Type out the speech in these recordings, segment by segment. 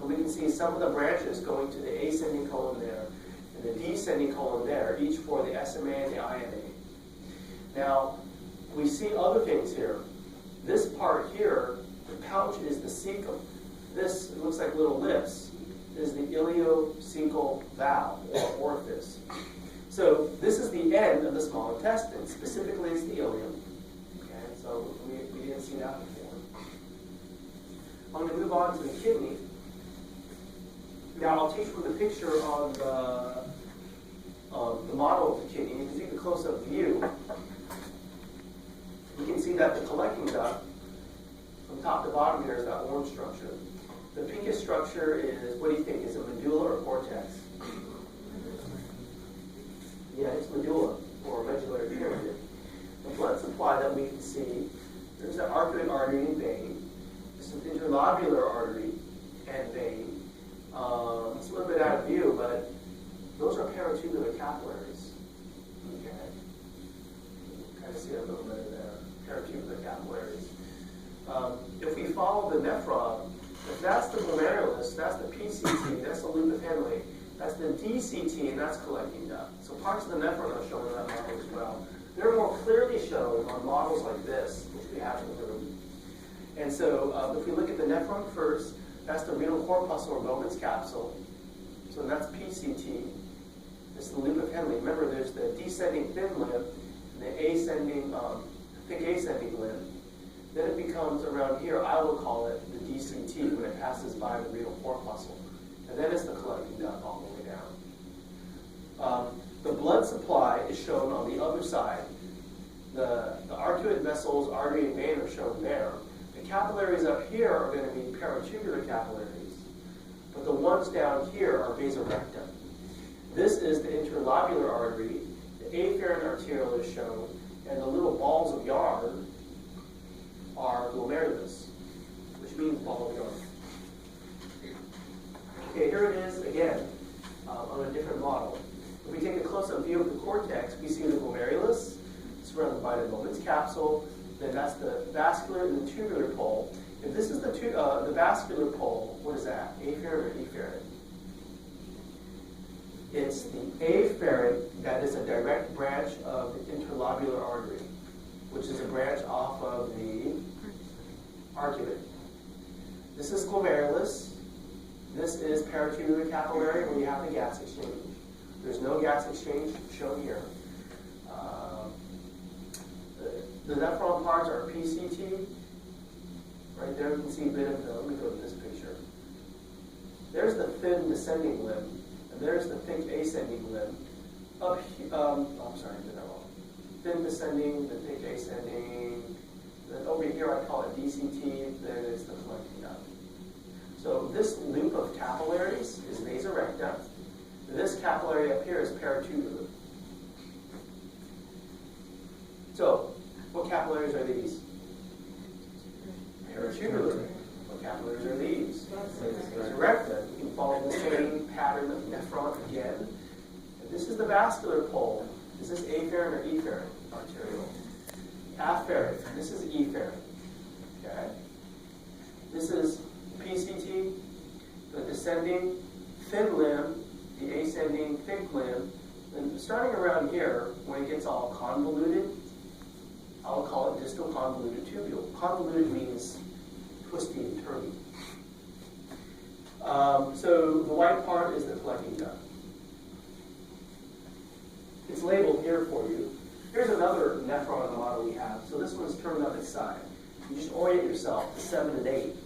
And we can see some of the branches going to the ascending colon there and the descending colon there, each for the SMA and the INA. Now, we see other things here. This part here, the pouch is the cecum. This, it looks like little lips, is the ileocecal valve or orifice. So this is the end of the small intestine. Specifically, it's the ileum. Okay, so we didn't see that before. I'm going to move on to the kidney. Now I'll teach you with a picture of the model of the kidney. You can see the close-up view. You can see that the collecting duct, from top to bottom here, is that orange structure. The pinkish structure is, what do you think? Is it medulla or cortex? Yeah, it's medulla, or medullary pyramid. The blood supply that we can see, there's the arcuate artery and vein. This is interlobular artery and vein. It's a little bit out of view, but those are paratubular capillaries. Okay. Kind of see a little bit of there. Paratubular capillaries. If we follow the nephron, if that's the glomerulus, that's the PCT, that's the loop of Henle, that's the DCT, and that's collecting duct. So parts of the nephron are shown in that model as well. They're more clearly shown on models like this, which we have in the room. And so if we look at the nephron first, that's the renal corpuscle or Bowman's capsule. So that's PCT. It's the loop of Henle. Remember, there's the descending thin limb and the ascending, thick ascending limb. Then it becomes around here, I will call it the DCT when it passes by the renal corpuscle. And then it's the collecting duct all the way down. The blood supply is shown on the other side. The arcuate vessels, artery, and vein are shown there. The capillaries up here are going to be paratubular capillaries, but the ones down here are vasorecta. This is the interlobular artery. The afferent arteriole is shown, and the little balls of yarn are glomerulus, which means ball of yarn. Okay, here it is again on a different model. If we take a close-up view of the cortex, we see the glomerulus surrounded by the Bowman's capsule. Then that's the vascular and the tubular pole. If this is the vascular pole, what is that? Afferent or efferent? It's the afferent that is a direct branch of the interlobular artery, which is a branch off of the arcuate. This is glomerulus. This is paratubular capillary where you have the gas exchange. There's no gas exchange shown here. The nephron parts are PCT. Right there you can see a bit of the, let me go to this picture. There's the thin descending limb, and there's the thick ascending limb. Up here, I'm sorry, I did that wrong. Thin descending, the thick ascending. Then over here I call it DCT, then it's the collecting duct. So this loop of capillaries is vasorecta. This capillary up here is paratubular. So, what capillaries are these? Paratubular. What capillaries are these? Vasorecta. You can follow the same pattern of nephron again. And this is the vascular pole. Is this afferent or efferent arteriole? Afferent. This is efferent. Okay. This is PCT, the descending thin limb, the ascending thick limb. And starting around here, when it gets all convoluted, I'll call it distal convoluted tubule. Convoluted means twisty and turny. So the white part is the collecting duct. It's labeled here for you. Here's another nephron model we have. So this one's turned on its side. You just orient yourself to 7 and 8.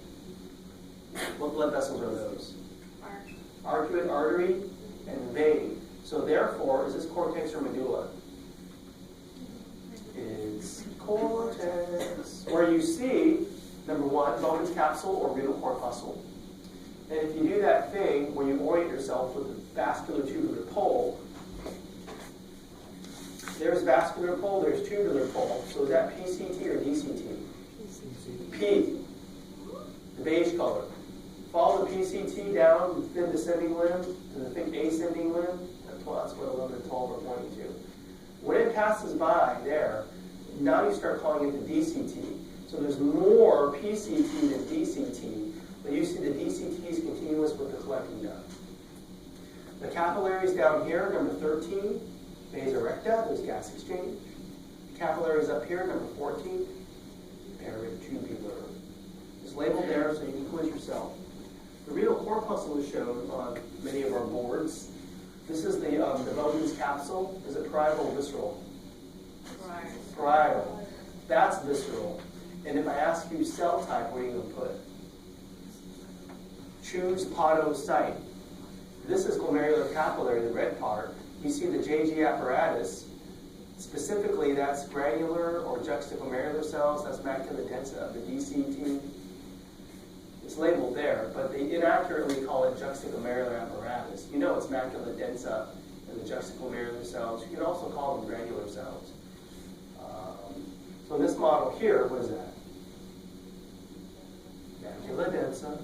What blood vessels are those? Arcuate artery and vein. So therefore, is this cortex or medulla? It's cortex. Where you see, number one, Bowman's capsule or renal corpuscle. And if you do that thing where you orient yourself with the vascular tubular pole, there's vascular pole, there's tubular pole. So is that PCT or DCT? P. The beige color. Follow the PCT down, the thin descending limb, to the thick ascending limb. That's what 11 and 12 are pointing to. When it passes by there, now you start calling it the DCT. So there's more PCT than DCT, but you see the DCT is continuous capillaries down here, number 13, vasa recta, there's gas exchange. Capillaries up here, number 14, peritubular. It's labeled there so you can quiz yourself. The renal corpuscle is shown on many of our boards. This is the Bowman's capsule. Is it parietal or visceral? Parietal. That's visceral. And if I ask you cell type, where are you going to put it? Choose podocyte. This is glomerular capillary, the red part. You see the JG apparatus. Specifically, that's granular or juxtaglomerular cells. That's macula densa of the DCT. It's labeled there, but they inaccurately call it juxtaglomerular apparatus. You know it's macula densa and the juxtaglomerular cells. You can also call them granular cells. So in this model here, what is that? Macula densa,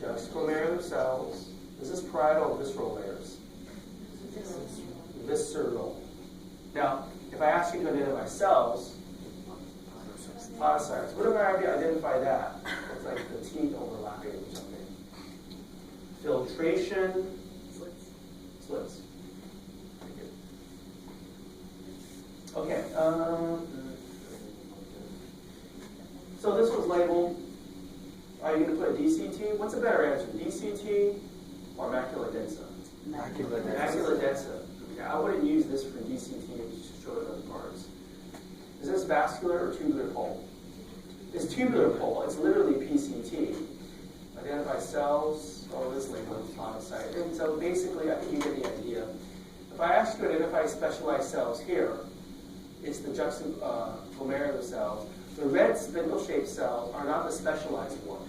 juxtaglomerular cells. Is this parietal or visceral layers? Visceral. Now, if I ask you to identify cells, podocytes, what if I have you identify that? It's like the teeth overlapping or something. Filtration. Slits. Okay. So this was labeled. Are you going to put a DCT? What's a better answer, DCT or macula densa? Macula densa. Macula densa. Yeah, I wouldn't use this for DCT and just show it other parts. Is this vascular or tubular pole? It's tubular pole. It's literally PCT. Identify cells. Oh, this label is podocyte. And so basically, I think you get the idea. If I ask you to identify specialized cells here, it's the juxtaglomerular cells. The red spindle-shaped cells are not the specialized ones.